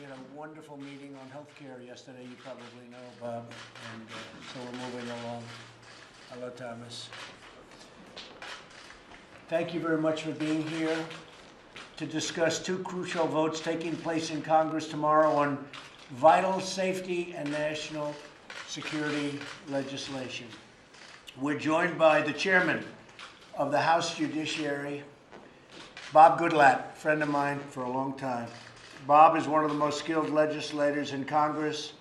We had a wonderful meeting on healthcare yesterday, you probably know, Bob, and so we're moving along. Hello, Thomas. Thank you very much for being here to discuss two crucial votes taking place in Congress tomorrow on vital safety and national security legislation. We're joined by the chairman of the House Judiciary, Bob Goodlatte, friend of mine for a long time. Bob is one of the most skilled legislators in Congress,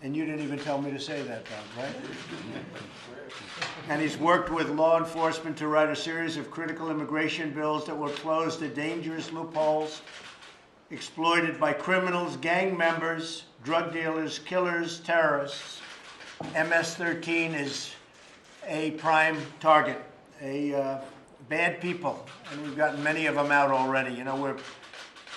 and you didn't even tell me to say that, Bob, right? And he's worked with law enforcement to write a series of critical immigration bills that will close the dangerous loopholes exploited by criminals, gang members, drug dealers, killers, terrorists. MS-13 is a prime target, bad people, and we've gotten many of them out already. You know, we're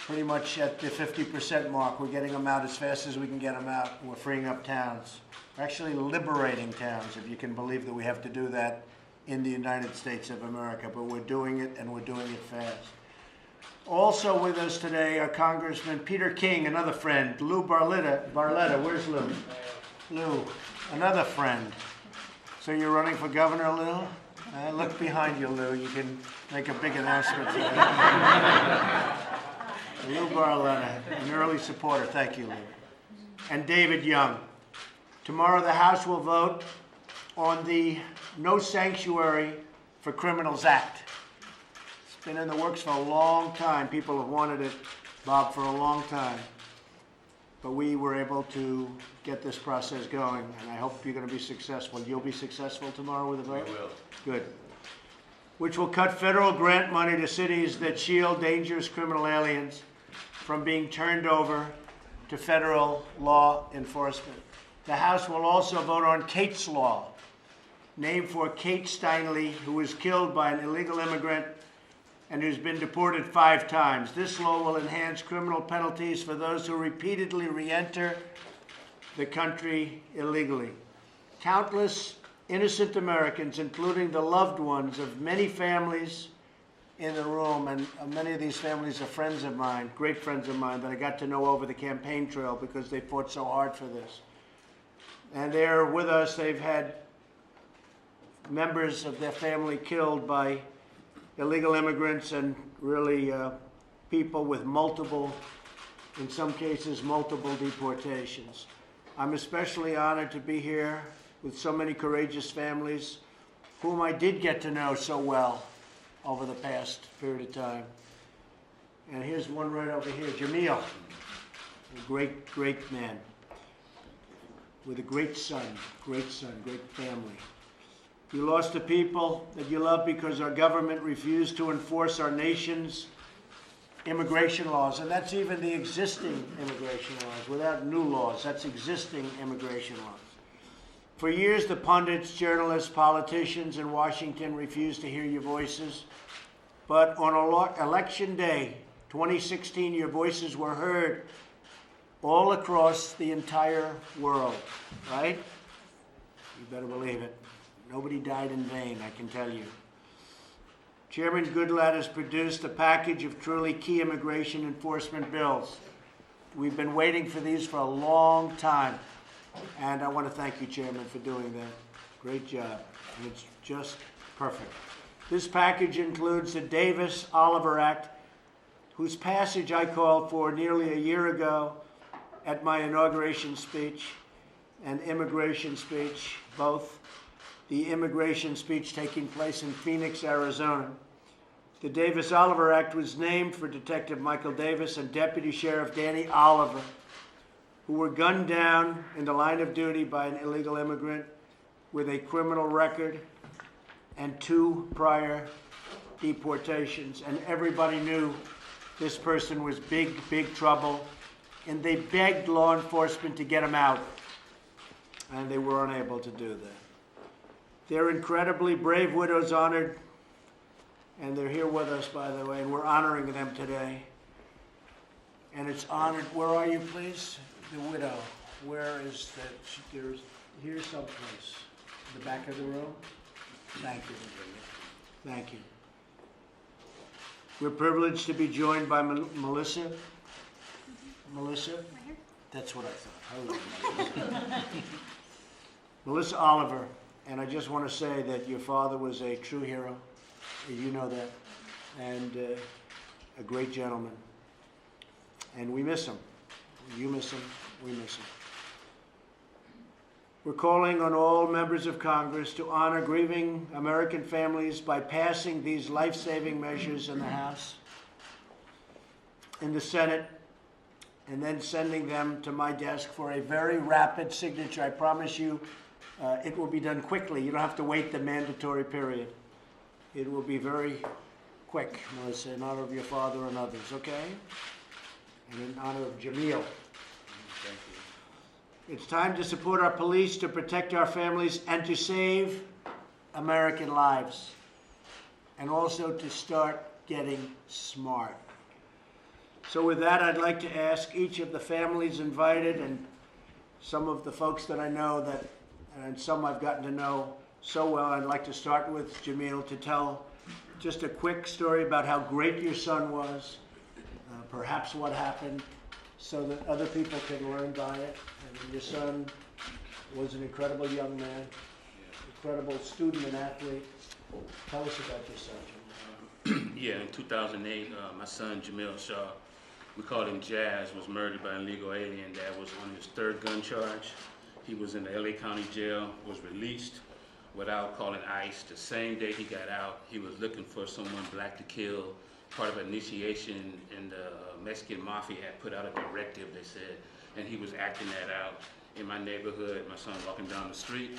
pretty much at the 50% mark. We're getting them out as fast as we can get them out. We're freeing up towns. We're actually liberating towns, if you can believe that we have to do that in the United States of America, but we're doing it, and we're doing it fast. Also with us today are Congressman Peter King, another friend, Lou Barletta, where's Lou? Lou, another friend. So you're running for governor, Lou? Look behind you, Lou. You can make a big announcement today. Lou Barletta, an early supporter. Thank you, Lou. And David Young. Tomorrow the House will vote on the No Sanctuary for Criminals Act. It's been in the works for a long time. People have wanted it, Bob, for a long time. But we were able to get this process going, and I hope you're going to be successful. You'll be successful tomorrow with the vote? We will. Good. Which will cut federal grant money to cities that shield dangerous criminal aliens from being turned over to federal law enforcement. The House will also vote on Kate's Law, named for Kate Steinle, who was killed by an illegal immigrant and who's been deported 5 times. This law will enhance criminal penalties for those who repeatedly re-enter the country illegally. Countless innocent Americans, including the loved ones of many families in the room, and many of these families are friends of mine, great friends of mine that I got to know over the campaign trail because they fought so hard for this. And they're with us. They've had members of their family killed by illegal immigrants and really people with multiple, in some cases, multiple deportations. I'm especially honored to be here with so many courageous families whom I did get to know so well over the past period of time. And here's one right over here, Jamil, a great, great man with a great son, great family. You lost the people that you love because our government refused to enforce our nation's immigration laws, and that's even the existing immigration laws, without new laws. That's existing immigration laws. For years, the pundits, journalists, politicians in Washington refused to hear your voices. But on Election Day, 2016, your voices were heard all across the entire world, right? You better believe it. Nobody died in vain, I can tell you. Chairman Goodlatte has produced a package of truly key immigration enforcement bills. We've been waiting for these for a long time. And I want to thank you, Chairman, for doing that. Great job. And it's just perfect. This package includes the Davis-Oliver Act, whose passage I called for nearly a year ago at my inauguration speech and immigration speech, both. The immigration speech taking place in Phoenix, Arizona. The Davis-Oliver Act was named for Detective Michael Davis and Deputy Sheriff Danny Oliver, who were gunned down in the line of duty by an illegal immigrant with a criminal record and 2 prior deportations. And everybody knew this person was big, big trouble. And they begged law enforcement to get him out. And they were unable to do that. They're incredibly brave widows honored. And they're here with us, by the way, and we're honoring them today. And it's honored. Where are you, please? The widow. Where is that? There's here someplace. In the back of the room? Thank you. Thank you. We're privileged to be joined by Melissa Melissa? Right here. That's what I thought. Hello, Melissa. Melissa Oliver, and I just want to say that your father was a true hero. You know that. And a great gentleman. And we miss him. You miss him. We miss him. We're calling on all members of Congress to honor grieving American families by passing these life-saving measures in the House, in the Senate, and then sending them to my desk for a very rapid signature. I promise you it will be done quickly. You don't have to wait the mandatory period. It will be very quick, Melissa, in honor of your father and others, okay? And in honor of Jamil. Thank you. It's time to support our police, to protect our families, and to save American lives. And also to start getting smart. So with that, I'd like to ask each of the families invited and some of the folks that I know that, and some I've gotten to know so well, I'd like to start with Jamil to tell just a quick story about how great your son was, perhaps what happened, so that other people can learn by it. And your son was an incredible young man, incredible student and athlete. Tell us about your son, Jamil. Yeah, in 2008, my son Jamil Shaw, we called him Jazz, was murdered by an illegal alien. That was on his third gun charge. He was in the LA County Jail, was released without calling ICE. The same day he got out, he was looking for someone black to kill, part of an initiation, and the Mexican Mafia had put out a directive, they said, and he was acting that out in my neighborhood. My son walking down the street,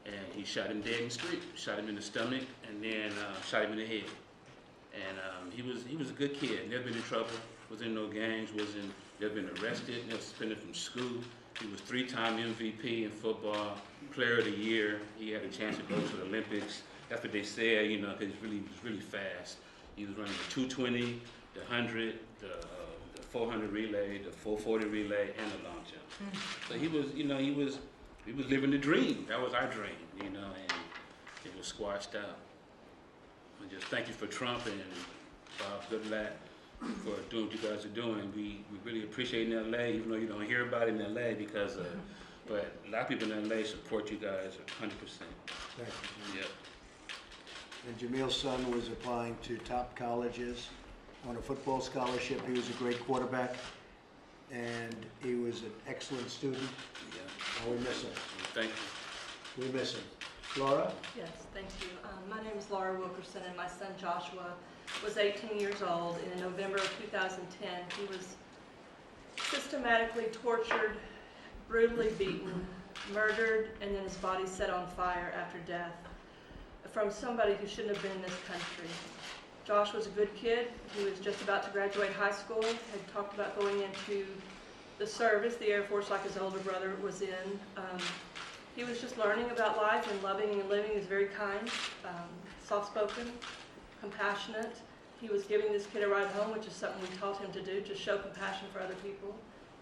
and he shot him dead in the street, shot him in the stomach, and then shot him in the head. And he was a good kid, never been in trouble, was in no gangs, never been arrested, never suspended from school. He was 3-time MVP in football, player of the year. He had a chance to go to the Olympics. That's what they said, you know, because he was really fast. He was running the 220, the 100, the 400 relay, the 440 relay, and the long jump. So he was, you know, he was living the dream. That was our dream, you know, and it was squashed out. And just thank you for Trump and Bob Goodlatte for doing what you guys are doing. We really appreciate it in LA, even though you don't hear about it in LA because, but a lot of people in LA support you guys 100%. Thank you, Jamil. Yep. And Jamil's son was applying to top colleges on a football scholarship. He was a great quarterback, and he was an excellent student. Yeah. And we miss him. Thank you. We miss him. Laura? Yes, thank you. My name is Laura Wilkerson, and my son Joshua was 18 years old. And in November of 2010, he was systematically tortured, brutally beaten, murdered, and then his body set on fire after death from somebody who shouldn't have been in this country. Josh was a good kid. He was just about to graduate high school, had talked about going into the service, the Air Force, like his older brother was in. He was just learning about life and loving and living. He was very kind, soft-spoken, compassionate. He was giving this kid a ride home, which is something we taught him to do, to show compassion for other people.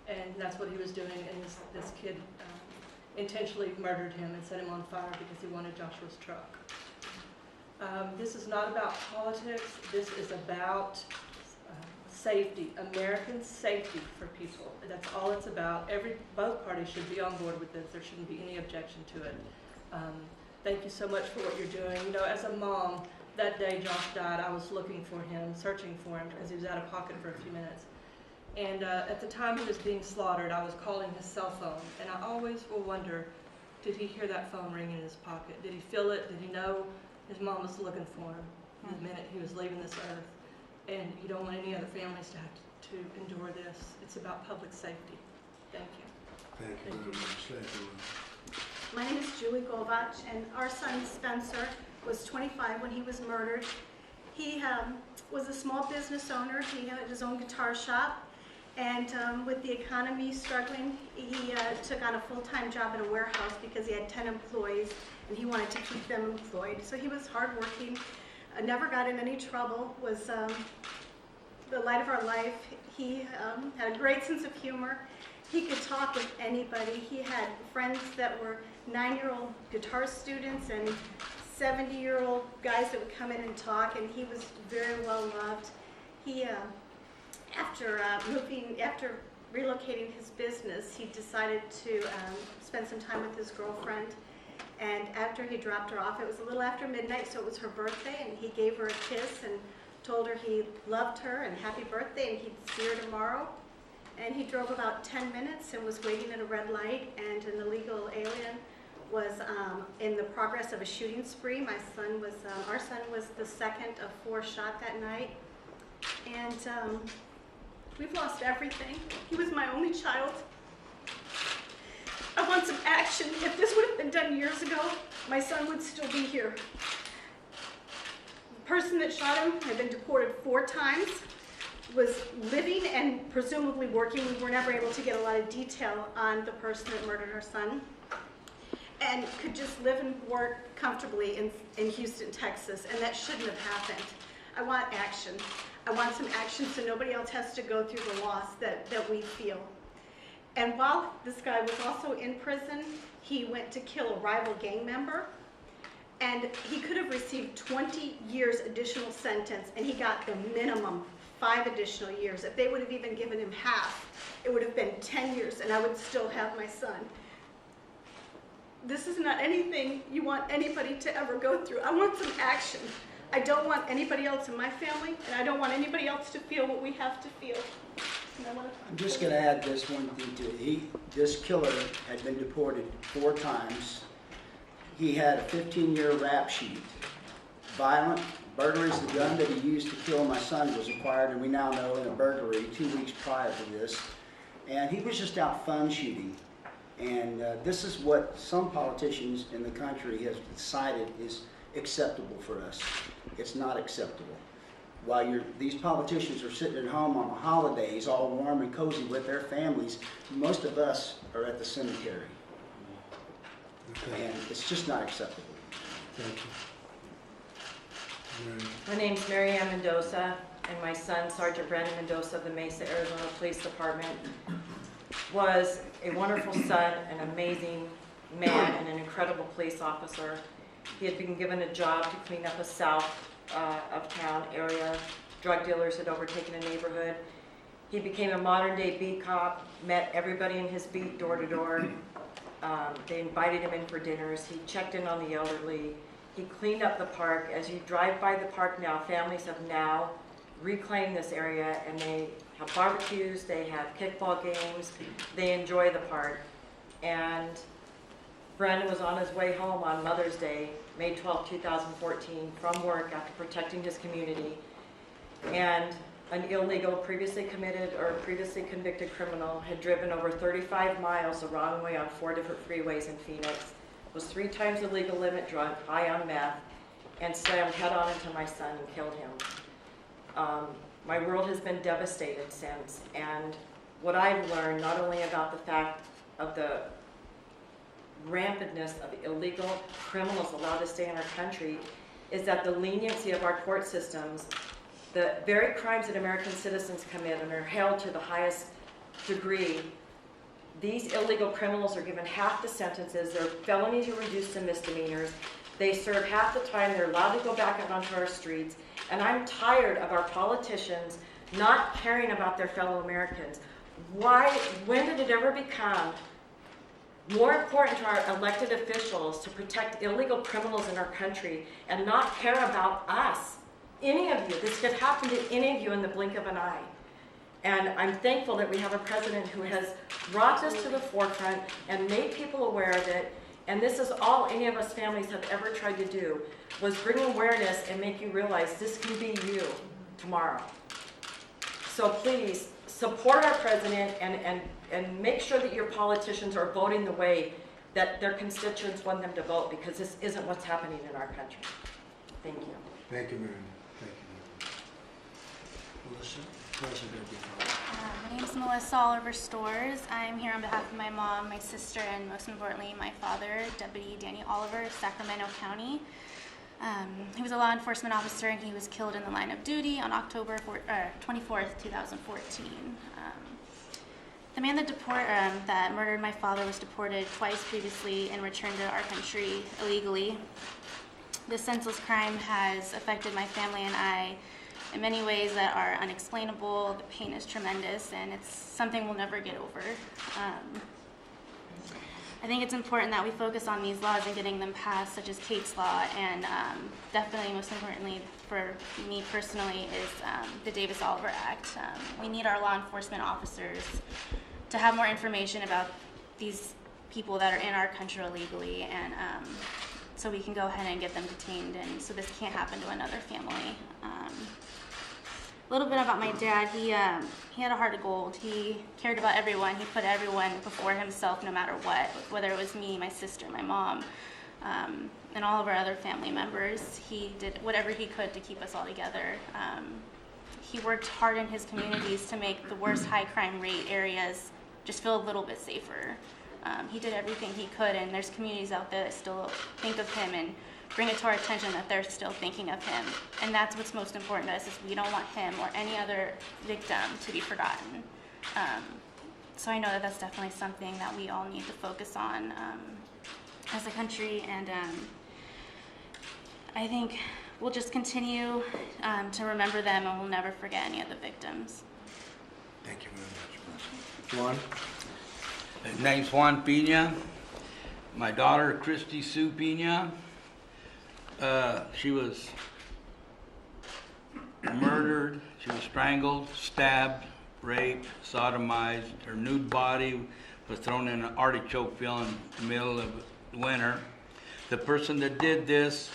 And that's what he was doing, and this kid intentionally murdered him and set him on fire because he wanted Joshua's truck. This is not about politics. This is about safety, American safety for people. That's all it's about. Both parties should be on board with this. There shouldn't be any objection to it. Thank you so much for what you're doing. You know, as a mom, that day Josh died, I was looking for him, searching for him because he was out of pocket for a few minutes. And at the time he was being slaughtered, I was calling his cell phone, and I always will wonder, did he hear that phone ring in his pocket? Did he feel it? Did he know his mom was looking for him the minute he was leaving this earth? And you don't want any other families to have to endure this. It's about public safety. Thank you. Thank you very much. Thank you. My name is Julie Govach, and our son Spencer was 25 when he was murdered. He was a small business owner. He had his own guitar shop, and with the economy struggling, he took on a full-time job in a warehouse because he had 10 employees, and he wanted to keep them employed. So he was hardworking, never got in any trouble, was the light of our life. He had a great sense of humor. He could talk with anybody. He had friends that were 9-year-old guitar students and 70-year-old guys that would come in and talk, and he was very well loved. He, after relocating his business, he decided to spend some time with his girlfriend. And after he dropped her off, it was a little after midnight, so it was her birthday, and he gave her a kiss and told her he loved her and happy birthday and he'd see her tomorrow. And he drove about 10 minutes and was waiting at a red light, and an illegal alien was in the progress of a shooting spree. Our son was the second of 4 shot that night. And we've lost everything. He was my only child. I want some action. If this would have been done years ago, my son would still be here. The person that shot him had been deported 4 times, was living and presumably working. We were never able to get a lot of detail on the person that murdered our son, and could just live and work comfortably in Houston, Texas, and that shouldn't have happened. I want action. I want some action so nobody else has to go through the loss that we feel. And while this guy was also in prison, he went to kill a rival gang member, and he could have received 20 years additional sentence, and he got the minimum 5 additional years. If they would have even given him half, it would have been 10 years, and I would still have my son. This is not anything you want anybody to ever go through. I want some action. I don't want anybody else in my family, and I don't want anybody else to feel what we have to feel. I'm just going to add this one thing to it. This killer had been deported 4 times. He had a 15-year rap sheet. Violent burglaries. The gun that he used to kill my son was acquired, and we now know, in a burglary 2 weeks prior to this. And he was just out fun shooting. And this is what some politicians in the country have decided is acceptable for us. It's not acceptable. While these politicians are sitting at home on the holidays, all warm and cozy with their families, most of us are at the cemetery. Okay. And it's just not acceptable. Thank you. My name's Mary Ann Mendoza, and my son, Sergeant Brandon Mendoza of the Mesa, Arizona Police Department, was a wonderful son, an amazing man, and an incredible police officer. He had been given a job to clean up a south of town area. Drug dealers had overtaken a neighborhood. He became a modern-day beat cop, met everybody in his beat door to door. They invited him in for dinners. He checked in on the elderly. He cleaned up the park. As you drive by the park now, families have now reclaimed this area, and they have barbecues, they have kickball games, they enjoy the park. And Brandon was on his way home on Mother's Day, May 12, 2014, from work after protecting his community. And an illegal, previously committed or previously convicted criminal had driven over 35 miles the wrong way on 4 different freeways in Phoenix, was 3 times the legal limit drunk, high on meth, and slammed head-on into my son and killed him. My world has been devastated since, and what I've learned, not only about the fact of the rampantness of illegal criminals allowed to stay in our country, is that the leniency of our court systems, the very crimes that American citizens commit and are held to the highest degree, these illegal criminals are given half the sentences. Their felonies are reduced to misdemeanors. They serve half the time. They're allowed to go back out onto our streets. And I'm tired of our politicians not caring about their fellow Americans. When did it ever become more important to our elected officials to protect illegal criminals in our country and not care about us? Any of you. This could happen to any of you in the blink of an eye. And I'm thankful that we have a president who has brought this to the forefront and made people aware of it. And this is all any of us families have ever tried to do, was bring awareness and make you realize this can be you tomorrow. So please support our president and make sure that your politicians are voting the way that their constituents want them to vote, because this isn't what's happening in our country. Thank you. Thank you, Mary. Thank you. Melissa, President. My name is Melissa Oliver Stores. I'm here on behalf of my mom, my sister, and most importantly, my father, Deputy Danny Oliver, Sacramento County. He was a law enforcement officer, and he was killed in the line of duty on October 24th, 2014. The man that murdered my father was deported twice previously and returned to our country illegally. This senseless crime has affected my family and I in many ways that are unexplainable. The pain is tremendous, and it's something we'll never get over. I think it's important that we focus on these laws and getting them passed, such as Kate's Law, and definitely most importantly for me personally is the Davis-Oliver Act. We need our law enforcement officers to have more information about these people that are in our country illegally, and so we can go ahead and get them detained, and so this can't happen to another family. A little bit about my dad. He had a heart of gold. He cared about everyone. He put everyone before himself, no matter what, whether it was me, my sister, my mom, and all of our other family members. He did whatever he could to keep us all together. He worked hard in his communities to make the worst high crime rate areas just feel a little bit safer. He did everything he could, and there's communities out there that still think of him and bring it to our attention that they're still thinking of him. And that's what's most important to us, is we don't want him or any other victim to be forgotten. So I know that that's definitely something that we all need to focus on as a country, and I think we'll just continue to remember them, and we'll never forget any of the victims. Thank you very much. Juan? His name's Juan Pina. My daughter, Christy Sue Pina. She was murdered, she was strangled, stabbed, raped, sodomized. Her nude body was thrown in an artichoke field in the middle of winter. The person that did this,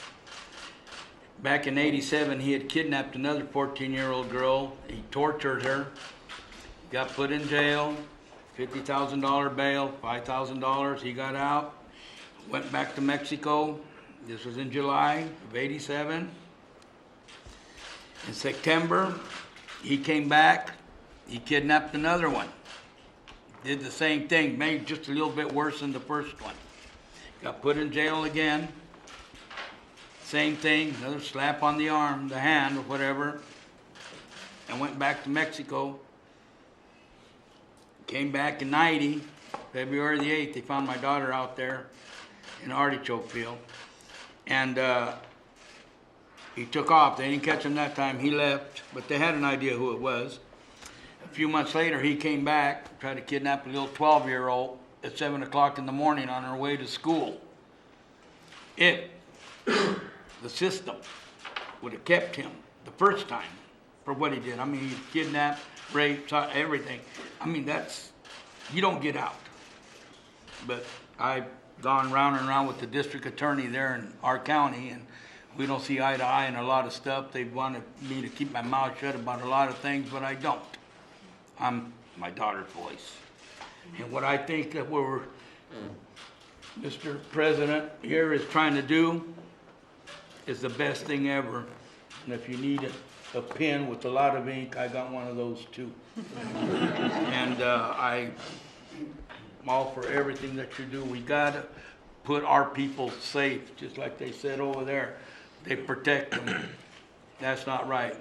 back in '87, he had kidnapped another 14-year-old girl. He tortured her, got put in jail, $50,000 bail, $5,000. He got out, went back to Mexico. This was in July of '87. In September, he came back. He kidnapped another one. Did the same thing, made just a little bit worse than the first one. Got put in jail again. Same thing, another slap on the arm, the hand, or whatever. And went back to Mexico. Came back in '90, February the 8th. They found my daughter out there in an artichoke field. And he took off. They didn't catch him that time. He left, but they had an idea who it was. A few months later, he came back, tried to kidnap a little 12-year-old at 7 o'clock in the morning on her way to school. The system, would have kept him the first time for what he did. I mean, he kidnapped, raped, everything. I mean, you don't get out. But I've gone round and round with the district attorney there in our county, and we don't see eye to eye in a lot of stuff. They wanted me to keep my mouth shut about a lot of things, but I don't. I'm my daughter's voice. And what I think that Mr. President here is trying to do is the best thing ever. And if you need a pen with a lot of ink, I got one of those too. And I'm all for everything that you do. We gotta put our people safe, just like they said over there. They protect them. That's not right.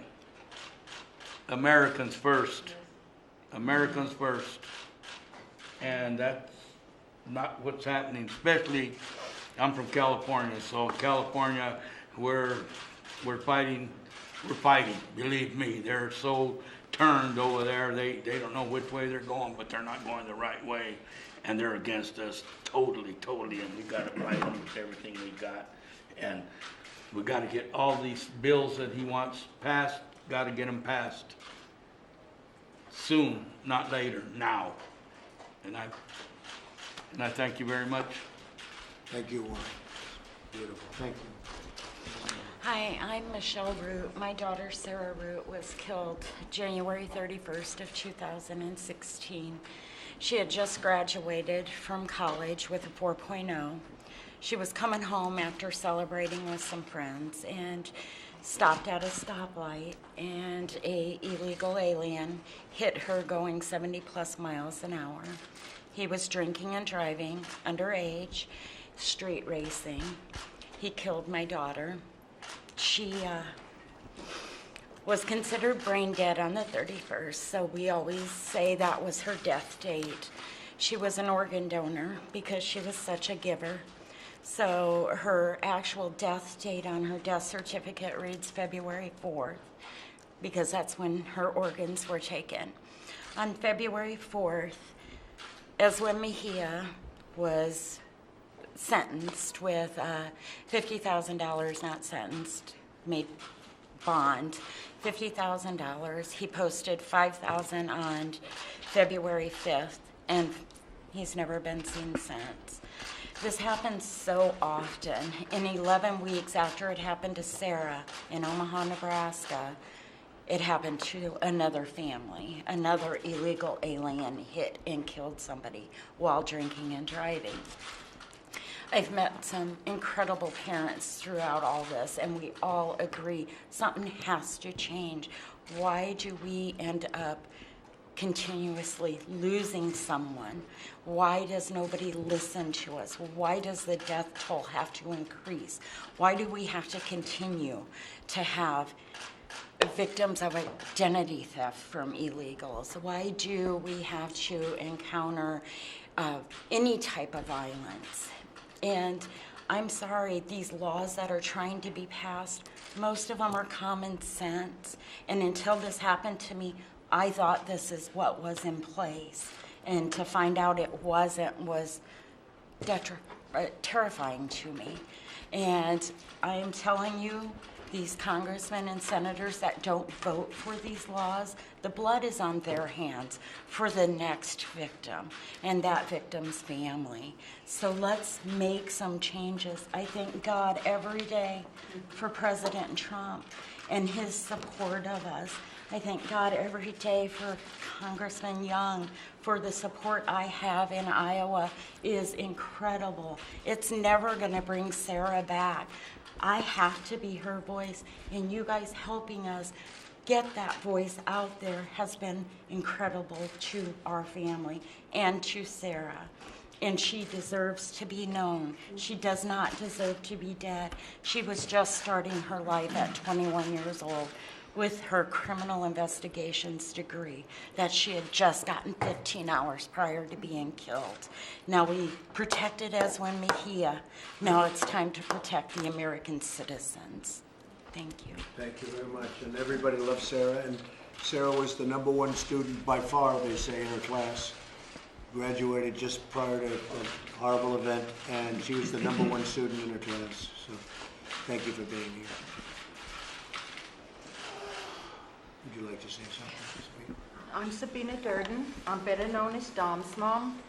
Americans first. Americans first. And that's not what's happening. Especially, I'm from California, so California, we're fighting. We're fighting. Believe me, they're so turned over there. They don't know which way they're going, but they're not going the right way, and they're against us totally. And we got to fight them with everything we got, and we got to get all these bills that he wants passed. Got to get them passed soon, not later. Now, and I thank you very much. Thank you, Juan. Beautiful. Thank you. Hi, I'm Michelle Root. My daughter Sarah Root was killed January 31st of 2016. She had just graduated from college with a 4.0. She was coming home after celebrating with some friends and stopped at a stoplight, and a illegal alien hit her going 70 plus miles an hour. He was drinking and driving, underage, street racing. He killed my daughter. She was considered brain dead on the 31st, so we always say that was her death date. She was an organ donor because she was such a giver. So her actual death date on her death certificate reads February 4th. because that's when her organs were taken. On February 4th, Eswin Mejia was sentenced with $50,000, not sentenced, made bond, $50,000. He posted $5,000 on February 5th, and he's never been seen since. This happens so often. In 11 weeks after it happened to Sarah in Omaha, Nebraska, it happened to another family. Another illegal alien hit and killed somebody while drinking and driving. I've met some incredible parents throughout all this, and we all agree something has to change. Why do we end up continuously losing someone? Why does nobody listen to us? Why does the death toll have to increase? Why do we have to continue to have victims of identity theft from illegals? Why do we have to encounter any type of violence? And I'm sorry, these laws that are trying to be passed, most of them are common sense. And until this happened to me, I thought this is what was in place. And to find out it wasn't was terrifying to me. And I am telling you, these congressmen and senators that don't vote for these laws, the blood is on their hands for the next victim and that victim's family. So let's make some changes. I thank God every day for President Trump and his support of us. I thank God every day for Congressman Young for the support I have in Iowa is incredible. It's never going to bring Sarah back. I have to be her voice, and you guys helping us get that voice out there has been incredible to our family and to Sarah. And she deserves to be known. She does not deserve to be dead. She was just starting her life at 21 years old with her criminal investigations degree that she had just gotten 15 hours prior to being killed. Now we protected Eswin Mejia. Now it's time to protect the American citizens. Thank you. Thank you very much. And everybody loves Sarah. And Sarah was the #1 student by far, they say, in her class. Graduated just prior to a horrible event, and she was the #1 student in her class. So thank you for being here. Would you like to say something? I'm Sabina Durden. I'm better known as Dom's mom.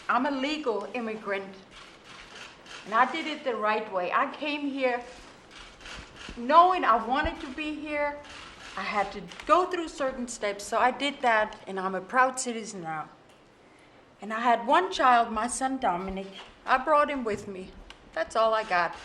I'm a legal immigrant, and I did it the right way. I came here knowing I wanted to be here. I had to go through certain steps, so I did that, and I'm a proud citizen now. And I had one child, my son Dominic. I brought him with me. That's all I got.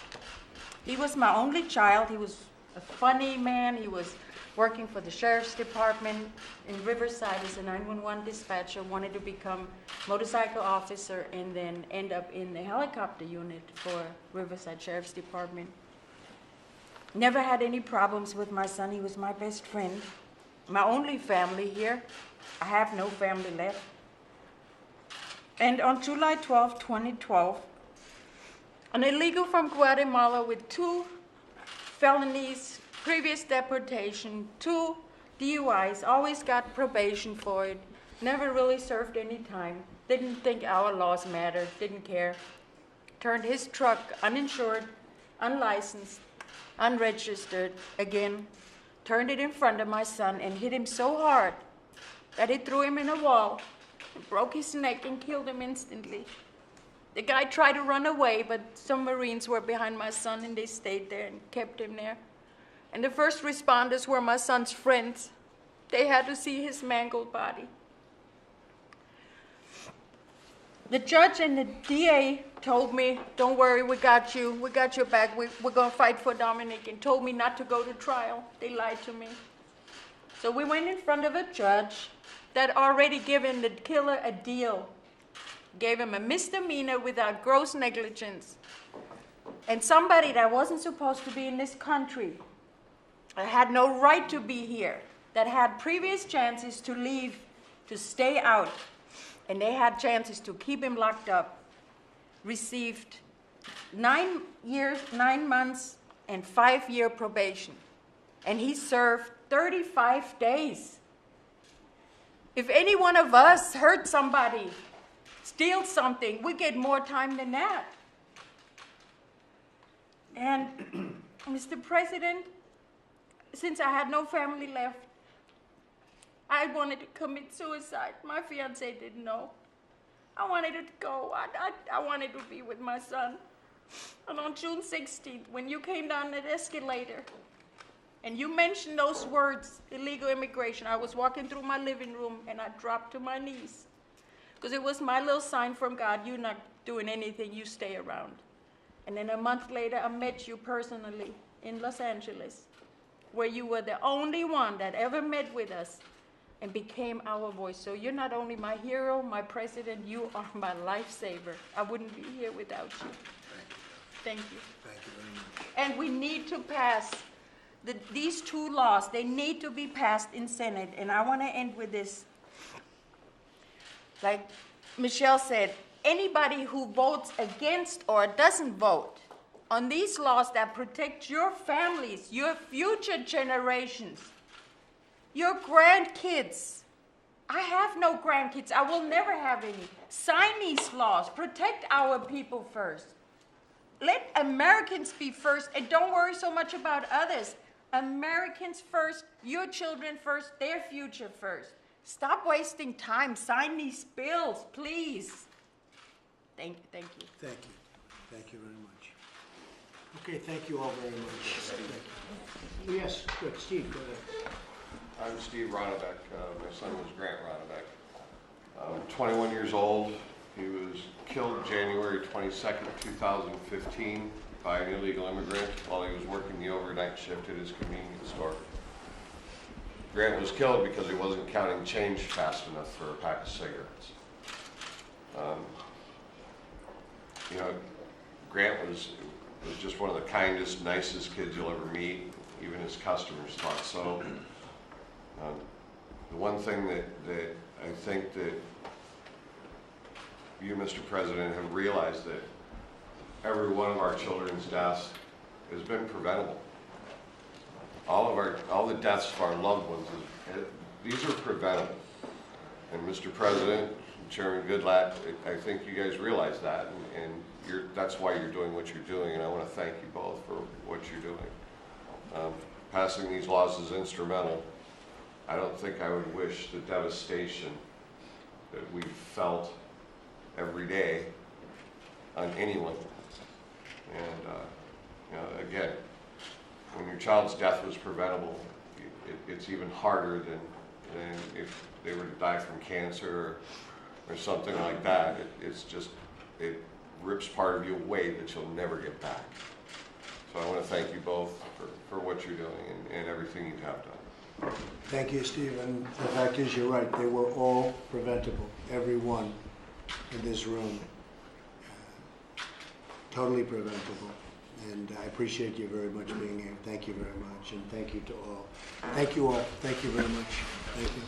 He was my only child. He was a funny man. He was working for the sheriff's department in Riverside as a 911 dispatcher, wanted to become motorcycle officer and then end up in the helicopter unit for Riverside Sheriff's Department. Never had any problems with my son. He was my best friend, my only family here. I have no family left. And on July 12, 2012, an illegal from Guatemala with 2 felonies, previous deportation, 2 DUIs, always got probation for it, never really served any time, didn't think our laws mattered, didn't care, turned his truck uninsured, unlicensed, unregistered again, turned it in front of my son and hit him so hard that he threw him in a wall, broke his neck and killed him instantly. The guy tried to run away, but some Marines were behind my son and they stayed there and kept him there. And the first responders were my son's friends. They had to see his mangled body. The judge and the DA told me, don't worry, we got your back, we're gonna fight for Dominic, and told me not to go to trial. They lied to me. So we went in front of a judge that already given the killer a deal, gave him a misdemeanor without gross negligence. And somebody that wasn't supposed to be in this country, that had no right to be here, that had previous chances to leave, to stay out, and they had chances to keep him locked up, received 9 years, 9 months, and 5-year probation. and he served 35 days. If any one of us hurt somebody, steal something, we get more time than that. And Mr. President, since I had no family left, I wanted to commit suicide. My fiance didn't know. I wanted to go. I wanted to be with my son. And on June 16th, when you came down that escalator and you mentioned those words, illegal immigration, I was walking through my living room and I dropped to my knees. Because it was my little sign from God, you're not doing anything, you stay around. And then a month later, I met you personally in Los Angeles, where you were the only one that ever met with us and became our voice. So you're not only my hero, my president, you are my lifesaver. I wouldn't be here without you. Thank you. Thank you very much. And we need to pass these two laws. They need to be passed in Senate. And I want to end with this. Like Michelle said, anybody who votes against or doesn't vote on these laws that protect your families, your future generations, your grandkids. I have no grandkids. I will never have any. Sign these laws. Protect our people first. Let Americans be first, and don't worry so much about others. Americans first, your children first, their future first. Stop wasting time. Sign these bills, please. Thank you. Thank you. Thank you very much. Okay, thank you all very much. Thank you. Yes, good. Steve, go ahead. I'm Steve Ronnebeck. My son was Grant Ronnebeck. 21 years old. He was killed January 22nd, 2015 by an illegal immigrant while he was working the overnight shift at his convenience store. Grant was killed because he wasn't counting change fast enough for a pack of cigarettes. Grant was just one of the kindest, nicest kids you'll ever meet. Even his customers thought so. The one thing that I think that you, Mr. President, have realized that every one of our children's deaths has been preventable. All the deaths of our loved ones, these are preventable. And Mr. President, Chairman Goodlatte, I think you guys realize that, and that's why you're doing what you're doing, and I want to thank you both for what you're doing. Passing these laws is instrumental. I don't think I would wish the devastation that we felt every day on anyone. And again, when your child's death was preventable, it's even harder than if they were to die from cancer or something like that. It rips part of you away that you'll never get back. So I want to thank you both for what you're doing and everything you have done. Thank you, Steve. And the fact is, you're right. They were all preventable, every one in this room. Totally preventable. And I appreciate you very much being here. Thank you very much. And thank you to all. Thank you all. Thank you very much. Thank you.